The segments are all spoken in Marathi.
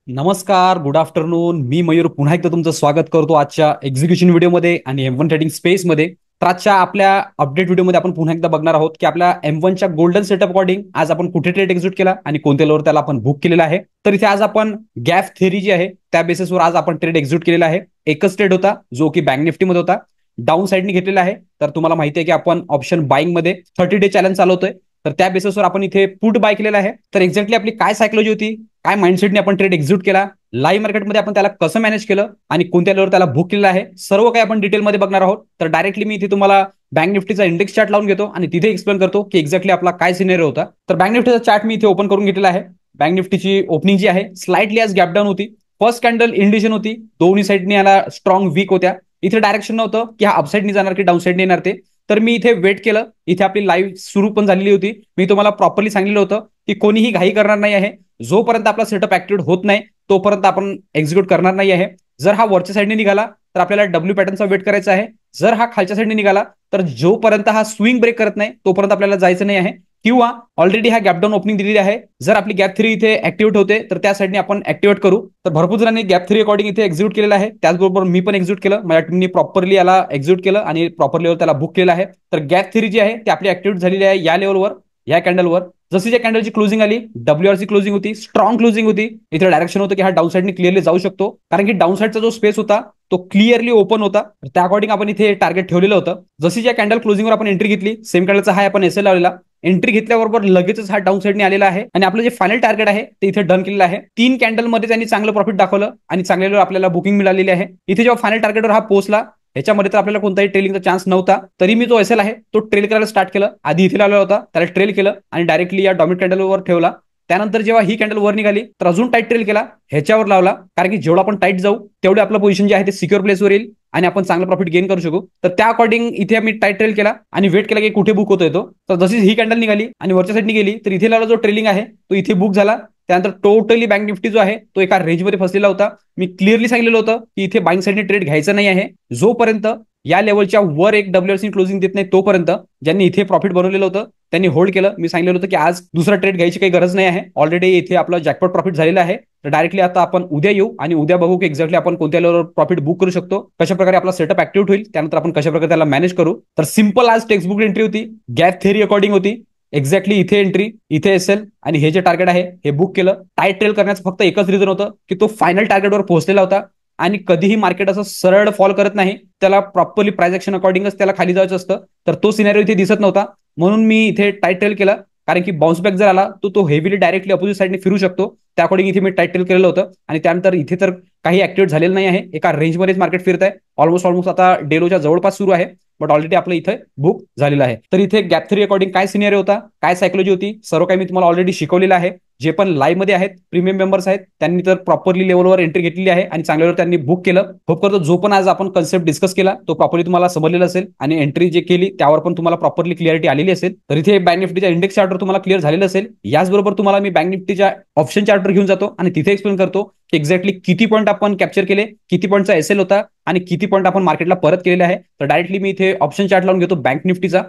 नमस्कार, गुड आफ्टरनून. मी मयूर पुन्हा एकदा तुमचं स्वागत करतो आजच्या एक्झिक्युशन व्हिडिओमध्ये आणि M1 ट्रेडिंग स्पेसमध्ये. तर आजच्या आपल्या अपडेट व्हिडिओमध्ये आपण पुन्हा एकदा बघणार आहोत की आपल्या M1च्या गोल्डन सेटअप अकॉर्डिंग आज आपण कुठे ट्रेड एक्झिक्यूट केला आणि कोणत्या लेवलवर त्याला आपण बुक केलेला आहे. तर इथे आज आपण गॅप थेरी जी आहे त्या बेसिसवर आज आपण ट्रेड एक्झिक्यूट केलेला आहे. एकच ट्रेड होता जो की बँक निफ्टीमध्ये होता, डाऊन साईडने घेतलेला आहे. तर तुम्हाला माहिती आहे की आपण ऑप्शन बाईंग मध्ये 30 डे चॅलेंज चालवतोय. तर त्या बेसिसवर आपण इथे पुट बाय केलेला आहे. तर एक्झॅक्टली आपली काय सायकोलॉजी होती, काय माइंडसेटने आपण ट्रेड एक्झिक्यूट केला, लाईव्ह मार्केटमध्ये आपण त्याला कसं मॅनेज केलं आणि कोणत्या लेवलवर त्याला बुक केलेलं आहे, सर्व काही आपण डिटेलमध्ये बघणार आहोत. तर डायरेक्टली मी इथे तुम्हाला बँक निफ्टीचा इंडेक्स चार्ट लावून घेतो आणि तिथे एक्सप्लेन करतो की एक्झॅक्टली आपला काय सिनेरियो होता. तर बँक निफ्टीचा चार्ट मी इथे ओपन करून घेतलेला आहे. बँक निफ्टीची ओपनिंग जी आहे स्लाइटली आज गॅप डाऊन होती. फर्स्ट कॅन्डल इंडिशन होती, दोन्ही साईडनी याला स्ट्रॉंग वीक होत्या. इथे डायरेक्शन नव्हतं की हा अपसाईडनी जाणार की डाऊन साईडने येणार ते. तर मी इथे वेट केलं. इथे आपली लाईव्ह सुरू पण झालेली होती. मी तुम्हाला प्रॉपरली सांगितलं होतं की कोणीही घाई करणार नाही आहे. जोपर्यंत आपला सेटअप ऍक्टिव्ह होत नाही तोपर्यंत आपण एक्झिक्यूट करणार नाही आहे. जर हा वरच्या साईडने निघाला तर आपल्याला डब्ल्यू पॅटर्नचा वेट करायचा आहे. जर हा खालच्या साईडने निघाला तर जोपर्यंत हा स्विंग ब्रेक करत नाही तोपर्यंत आपल्याला जायचं नाही आहे. किंवा ऑलरेडी हा गॅप डाऊन ओपनिंग दिलेली आहे. जर आपली गॅप थ्री इथे ऍक्टिव्हेट होते तर त्या साईडने आपण ऍक्टिव्हेट करू. तर भरपूर जणांनी गॅप थ्री अकॉर्डिंग इथे एक्झिक्यूट केलेलं आहे. त्याचबरोबर मी पण एक्झिक्यूट केलं. माझ्या टीमनी प्रॉपरली याला एक्झिक्यूट केलं आणि प्रॉपर लेवल त्याला बुक केलं आहे. तर गॅप थ्री जी आहे ती आपली ऍक्टिव्हेट झालेली आहे या लेवलवर, या कॅन्डलवर. जशी ज्या कॅन्डलची क्लोजिंग आली, डब्ल्यूआरची क्लोजिंग होती, स्ट्रॉंग क्लोजिंग होती. इथे डायरेक्शन होतं की हा डाऊन साईडने क्लिअरली जाऊ शकतो, कारण की डाऊन साईडचा जो स्पेस होता तो क्लिअरली ओपन होता. त्या अकॉर्डिंग आपण इथे टार्गेट ठेवलेलं होतं. जशी ज्या कॅन्डल क्लोजिंगवर आपण एंट्री घेतली, सेम कॅन्डलचा हाय आपण एसएल लावलेला. एंट्री घेतल्याबरोबर लगेचच हा डाऊन साईडने आलेला आहे आणि आपलं जे फायनल टार्गेट आहे ते इथे डन केलेलं आहे. 3 कॅन्डलमध्ये त्यांनी चांगलं प्रॉफिट दाखवलं आणि चांगल्या आपल्याला बुकिंग मिळालेली आहे. इथे जेव्हा फायनल टार्गेटवर हा पोहोचला, ह्याच्यामध्ये तर आपल्याला कोणताही ट्रेलिंगचा चान्स नव्हता, तरी मी जो एसएल आहे तो ट्रेल करायला स्टार्ट केलं. आधी इथे लावला होता, त्याला ट्रेल केलं आणि डायरेक्टली या डॉमिनेट कॅन्डलवर ठेवला. त्यानंतर जेव्हा ही कॅन्डल वर निघाली तर अजून टाईट ट्रेल केला, ह्याच्यावर लावला, कारण की जेवढा आपण टाईट जाऊ तेवढे आपलं पोझिशन जे आहे ते सिक्युअर प्लेसवर येईल आणि आपण चांगलं प्रॉफिट गेन करू शकू. तर त्या अकॉर्डिंग इथे मी टाईट ट्रेल केला आणि वेट केला की कुठे बुक होतोय तो. तर जशी ही कॅन्डल निघाली आणि वरच्या साईडने गेली तर इथे लावला जो ट्रेलिंग आहे तो इथे बुक झाला. त्यानंतर टोटली बँक निफ्टी जो आहे तो एका रेंजमध्ये फसलेला होता. मी क्लिअरली सांगितलेलं होतं की इथे बाईंग साईडने ट्रेड घ्यायचं नाही आहे. जोपर्यंत या लेवलच्या वर एक डब्ल्यूआरसी क्लोजिंग देत नाही तोपर्यंत ज्यांनी इथे प्रॉफिट बनवलेलं होतं त्यांनी होल्ड केलं. मी सांगितलं होतं की आज दुसरा ट्रेड घ्यायची काही गरज नाही आहे. ऑलरेडी इथे आपलं जॅकपॉट प्रॉफिट झालेलं आहे. तर डायरेक्टली आता आपण उद्या येऊ आणि उद्या बघू की एक्झॅक्टली आपण कोणत्या लेवलवर प्रॉफिट बुक करू शकतो, कशा प्रकारे आपला सेटअप ऍक्टिव्ह होईल, त्यानंतर आपण कशा प्रकारे त्याला मॅनेज करू. तर सिंपल आज टेक्स्टबुक एंट्री होती, गॅप थेरी अकॉर्डिंग होती. एक्झॅक्टली इथे एंट्री, इथे एसएल आणि हे जे टार्गेट आहे हे बुक केलं. टाईट ट्रेल करण्याचं फक्त एकच रिझन होतं की तो फायनल टार्गेटवर पोहोचलेला होता आणि कधीही मार्केट असं सरळ फॉल करत नाही, त्याला प्रॉपरली प्राइस ऍक्शन अकॉर्डिंगच त्याला खाली जायचं असतं. तर तो सिनेरियो इथे दिसत नव्हता, म्हणून मी इथे टाईट ट्रेल केला. कारण की बाउन्स बॅक जर आला तो हेवीली डायरेक्टली अपोजिट साईडने फिरू शकतो. त्या अकॉर्डिंग इथे मी टाईट ट्रेल केलेलं होतं आणि त्यानंतर इथे तर काही ऍक्टिव्हेट झालेलं नाही आहे. एका रेंजमध्येच मार्केट फिरत आहे. ऑलमोस्ट आता डेलोच्या जवळपास सुरू आहे, बट ऑलरेडी आपलं इथे बुक झालेलं आहे. तर इथे गॅप थ्री अकॉर्डिंग काय सिनेरियो होता, काय सायकोलॉजी होती, सर्व काही मी तुम्हाला ऑलरेडी शिकवलेलं आहे. जे पण लाईव्ह मध्ये आहेत, प्रीमियम मेंबर्स आहेत, त्यांनी तर प्रॉपरली लेवलवर एंट्री घेतलेली आहे आणि चांगल्यावर त्यांनी बुक केलं. होप करतो जो पण आज आपण कन्सेप्ट डिस्कस केला तो प्रॉपरली तुम्हाला समजलेला असेल आणि एंट्री जे केली त्यावर पण तुम्हाला प्रॉपरली क्लिअरिटी आलेली असेल. तर इथे बँक निफ्टीच्या इंडेक्स चार्टवर तुम्हाला क्लिअर झालेलं असेल. याचबरोबर तुम्हाला मी बँक निफ्टीच्या ऑप्शन चार्टवर घेऊन जातो आणि तिथे एक्सप्लेन करतो की एक्झॅक्टली किती पॉईंट आपण कॅप्चर केले, किती पॉईंटचा एसएल होता आणि किती पॉईंट आपण मार्केटला परत केलेले आहे. तर डायरेक्टली मी इथे ऑप्शन चार्ट लावून घेतो बँक निफ्टीचा.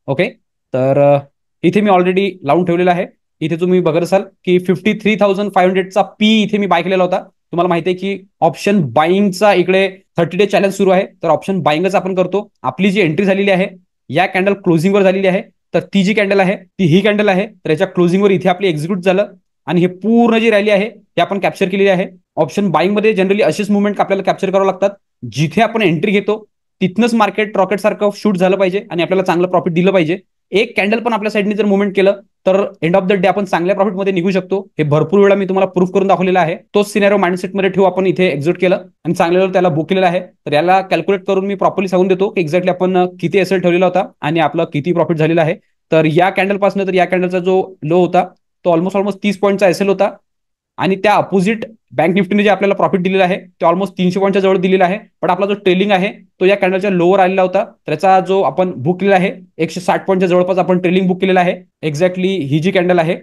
ओके, तर इथे मी ऑलरेडी लावून ठेवलेला आहे. इथे तुम्ही बघत असाल की 53,500चा पी इथे मी बाय केलेला होता. तुम्हाला माहिती आहे की ऑप्शन बाईंगचा इकडे 30 डे चॅलेंज सुरू आहे, तर ऑप्शन बाईंगच आपण करतो. आपली जी एंट्री झालेली आहे या कॅन्डल क्लोजिंगवर झालेली आहे. तर ती जी कॅन्डल आहे ती ही कॅन्डल आहे. तर याच्या क्लोजिंगवर इथे आपली एक्झिक्यूट झालं आणि हे पूर्ण जी रॅली आहे हे आपण कॅप्चर केलेली आहे. ऑप्शन बाईंग मध्ये जनरली अशीच मुवमेंट आपल्याला कॅप्चर करावं लागतात. जिथे आपण एंट्री घेतो तिथनंच मार्केट रॉकेट सारखं शूट झालं पाहिजे आणि आपल्याला चांगलं प्रॉफिट दिलं पाहिजे. एक कॅन्डल पण आपल्या साईडने जर मुवमेंट केलं तर एंड ऑफ द डे आपण चांगल्या प्रॉफिटमध्ये निघू शकतो. हे भरपूर वेळा मी तुम्हाला प्रूफ करून दाखवलेलं आहे. तोच सिनेरियो माइंडसेटमध्ये ठेवू आपण इथे एक्झिट केलं आणि चांगल्यावर त्याला बुक केलेलं आहे. तर याला कॅल्क्युलेट करून मी प्रॉपरली सांगून देतो की एक्झॅक्टली आपण किती एसएल ठेवलेला होता आणि आपलं किती प्रॉफिट झालेला आहे. तर या कॅन्डल पासून तर या कॅन्डलचा जो लो होता तो ऑलमोस्ट 30 पॉईंटचा एसएल होता आणि त्या अपोजिट बँक निफ्टीने जे आपल्याला प्रॉफिट दिलेला आहे ते ऑलमोस्ट 300 पॉईंटच्या जवळ दिलेला आहे. पण आपला जो ट्रेलिंग आहे तो या कॅन्डलच्या लोवर आलेला होता. त्याचा जो आपण बुक केलेला आहे 160 पॉईंटच्या जवळपास आपण ट्रेलिंग बुक केलेला आहे. एक्झॅक्टली ही जी कॅन्डल आहे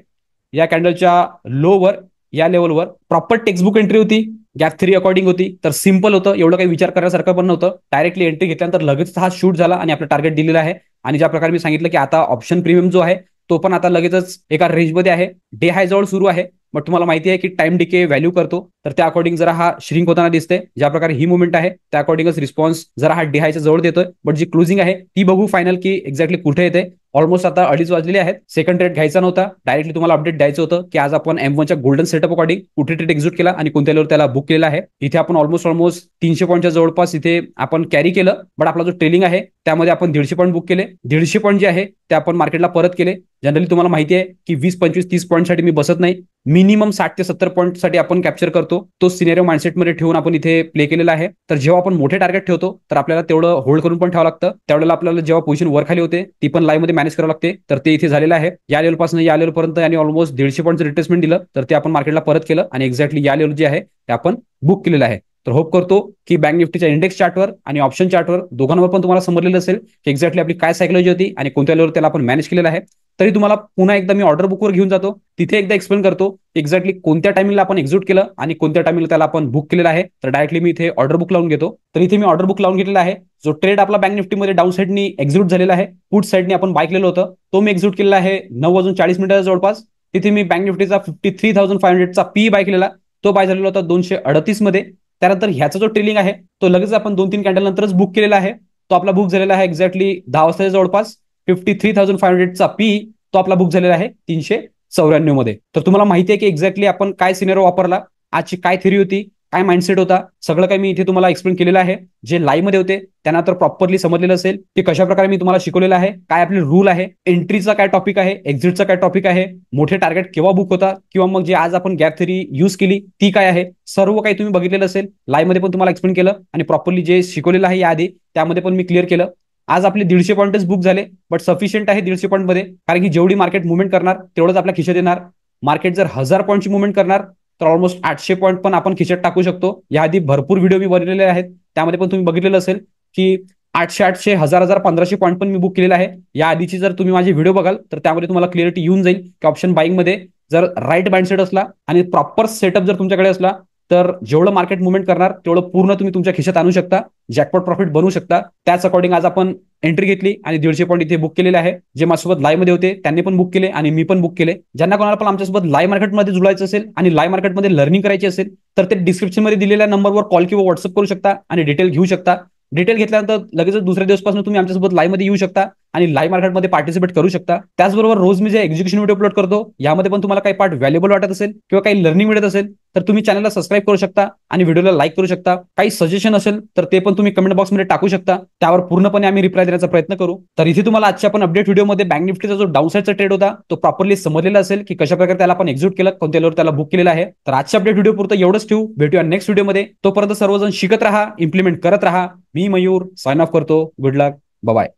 या कॅन्डलच्या लोवर या लेवलवर प्रॉपर टेक्स्टबुक एंट्री होती, गॅप थ्री अकॉर्डिंग होती. तर सिंपल होतं, एवढं काही विचार करण्यासारखं पण नव्हतं. डायरेक्टली एंट्री घेतल्यानंतर लगेच हा शूट झाला आणि आपलं टार्गेट दिलेलं आहे. आणि ज्या प्रकारे मी सांगितलं की आता ऑप्शन प्रीमियम जो आहे तो पण आता लगेचच एका रेंजमध्ये आहे. डे हाय जवळ सुरू आहे मग तुम्हाला माहिती आहे की टाइम डिके व्हॅल्यू करतो, तर त्या अकॉर्डिंग जरा हा श्रिंक होताना दिसते. ज्या प्रकारे ही मुवमेंट आहे त्या अकॉर्डिंगच रिस्पॉन्स जरा हा डिहायच्या जवळ देतोय. बट जी क्लोजिंग आहे ती बघू फायनल की एक्झॅक्टली कुठे येते. ऑलमोस्ट आता 2:30 वाजलेले आहेत. सेकंड ट्रेड घ्यायचा नव्हता, डायरेक्टली तुम्हाला अपडेट द्यायचं होतं की आज आपण M1च्या गोल्डन सेटअप अकॉर्डिंग कुठे ट्रेड एक्झिक्यूट केला आणि कोणत्या लेवलवर त्याला बुक केलेला आहे. इथे आपण ऑलमोस्ट 300 पॉईंटच्या जवळपास इथे आपण कॅरी केलं. बट आपला जो ट्रेलिंग आहे त्यामध्ये आपण 150 पॉईंट बुक केले. 150 पॉईंट जे आहे ते आपण मार्केटला परत केले. जनरली तुम्हाला माहिती आहे की 20, 25, 30 पॉईंटसाठी मी बसत नाही. मिनिमम 60 ते 70 पॉईंटसाठी आपण कॅप्चर करतो. तो सिनेरिओ माइंडसेटमध्ये ठेवून आपण इथे प्ले केलेला आहे. तर जेव्हा आपण मोठे टार्गेट ठेवतो तर आपल्याला तेवढं होल्ड करून पण ठेवावं लागतं. त्यावेळेला आपल्याला जेव्हा पोझिशन वर खाली होते ती पण लाईव्ह मध्ये मॅनेज करावं लागते. तर ते इथे झालेलं आहे. या लेवलपासून या लेवलपर्यंत आणि ऑलमोस्ट 150 पॉईंटचं रिट्रेसमेंट दिलं. तर ते आपण मार्केटला परत केलं आणि एक्झॅक्टली या लेवल जे आहे ते आपण बुक केलेलं आहे. तर होप करतो की बँक निफ्टीच्या इंडेक्स चार्टवर आणि ऑप्शन चार्टवर दोघांवर पण तुम्हाला समजलेलं असेल की एक्झॅक्टली आपली काय सायकोलॉजी होती आणि कोणत्या लेवलवर त्याला आपण मॅनेज केलेलं आहे. तरी तुम्हाला पुन्हा एकदा मी ऑर्डर बुकवर घेऊन जातो. तिथे एकदा एक्सप्लेन करतो एक्झॅक्टली कोणत्या टायमिंगला आपण एक्झिक्यूट केलं आणि कोणत्या टायमिंगला त्याला आपण बुक केलेलं आहे. तर डायरेक्टली मी इथे ऑर्डर बुक लावून घेतो. तर इथे मी ऑर्डर बुक लावून घेतलेला आहे. जो ट्रेड आपला बँक निफ्टीमध्ये डाऊन साईडनी एक्झिक्यूट झालेला आहे, पुट साईडने आपण बाय केलेलं होतं, तो मी एक्झिक्यूट केलेला आहे 9:40 जवळपास. तिथे मी बँक निफ्टीचा 53,500चा पी बाय केलेला. तो बाय झालेला होता 238 मध्ये. त्यानंतर ह्याचा जो ट्रेलिंग आहे तो लगेच आपण 2-3 कॅन्डल नंतरच बुक केलेला आहे. तो आपला बुक झालेला आहे एक्झॅक्टली 10 वाजताच्या जवळपास. 53,500चा पी तो आपला बुक झालेला आहे 394 मध्ये. तर तुम्हाला माहिती आहे की एक्झॅक्टली आपण काय सिनेरिओ वापरला, आजची काय थेरी होती, काय माइंडसेट होता, सगळं काही मी इथे तुम्हाला एक्सप्लेन केलेलं आहे. जे लाईव्ह मध्ये होते त्यांना तर प्रॉपरली समजलेलं असेल की कशा प्रकारे मी तुम्हाला शिकवलेलं आहे, काय आपले रूल आहे, एंट्रीचा काय टॉपिक आहे, एक्झिटचा काय टॉपिक आहे, मोठे टार्गेट केव्हा बुक होता, किंवा मग जे आज आपण गॅप थेरी युज केली ती काय आहे, सर्व काही तुम्ही बघितलेलं असेल. लाईव्ह मध्ये पण तुम्हाला एक्सप्लेन केलं आणि प्रॉपरली जे शिकवलेलं आहे याआधी त्यामध्ये पण मी क्लिअर केलं. आज आपले 150 पॉईंटच बुक झाले, बट सफिशियंट आहे 150 पॉईंट मध्ये, कारण की जेवढी मार्केट मुवमेंट करणार तेवढंच आपल्या खिशात येणार. मार्केट जर 1000 पॉईंटची मुवमेंट करणार तर ऑलमोस्ट 800 पॉईंट पण आपण खिशात टाकू शकतो. याआधी भरपूर व्हिडिओ मी बनवलेले आहेत, त्यामध्ये पण तुम्ही बघितलेलं असेल की 800, 1000, 1500 पॉईंट पण मी बुक केलेला आहे. या आधीची जर तुम्ही माझे व्हिडिओ बघाल तर त्यामध्ये तुम्हाला क्लिअरिटी येऊन जाईल की ऑप्शन बाईंग मध्ये जर राईट माइंडसेट असला आणि प्रॉपर सेटअप जर तुमच्याकडे असला तर जेवढं मार्केट मुवमेंट करणार तेवढं पूर्ण तुम्ही तुमच्या खिशात आणू शकता, जॅकपॉट प्रॉफिट बनवू शकता. त्याच अकॉर्डिंग आज आपण एंट्री घेतली आणि 150 पॉईंट इथे बुक केलेले आहे. जे माझ्यासोबत लाईव्ह मध्ये होते त्यांनी पण बुक केले आणि मी पण बुक केले. ज्यांना कोणाला पण आमच्यासोबत लाईव्ह मार्केटमध्ये जुळायचं असेल आणि लाईव्ह मार्केटमध्ये लर्निंग करायची असेल तर ते डिस्क्रिप्शन मध्ये दिलेल्या नंबरवर कॉल किंवा व्हॉट्सअप करू शकता आणि डिटेल घेऊ शकता. डिटेल घेतल्यानंतर लगेच दुसऱ्या दिवसपासून तुम्ही आमच्यासोबत लाईव्ह मध्ये येऊ शकता आणि लाईव्ह मार्केटमध्ये पार्टिसिपेट करू शकता. त्याचबरोबर रोज मी जे एक्झिक्युशन व्हिडिओ अपलोड करतो यामध्ये पण तुम्हाला काही पार्ट व्हॅल्युएबल वाटत असेल किंवा काही लर्निंग मिळत असेल तर तुम्ही चॅनलला सबस्क्राईब करू शकता आणि व्हिडिओला लाईक करू शकता. काही सजेशन असेल तर ते पण तुम्ही कमेंट बॉक्समध्ये टाकू शकता, त्यावर पूर्णपणे आम्ही रिप्लाय देण्याचा प्रयत्न करू. तर इथे तुम्हाला आजच्या आपण अपडेट व्हिडिओमध्ये बँक निफ्टीचा जो डाऊन साईडचा ट्रेड होता तो प्रॉपरली समजलेला असेल की कशा प्रकारे त्याला आपण एक्झिक्यूट केलं, कोणत्या लेवलवर त्याला बुक केलेला आहे. तर आजच्या अपडेट व्हिडिओ पुरतं एवढंच ठेवू. भेटूया नेक्स्ट व्हिडिओमध्ये. तोपर्यंत सर्वजण शिकत राहा, इम्प्लिमेंट करत राहा. मी मयूर साइन ऑफ करतो. गुड लक, बाय.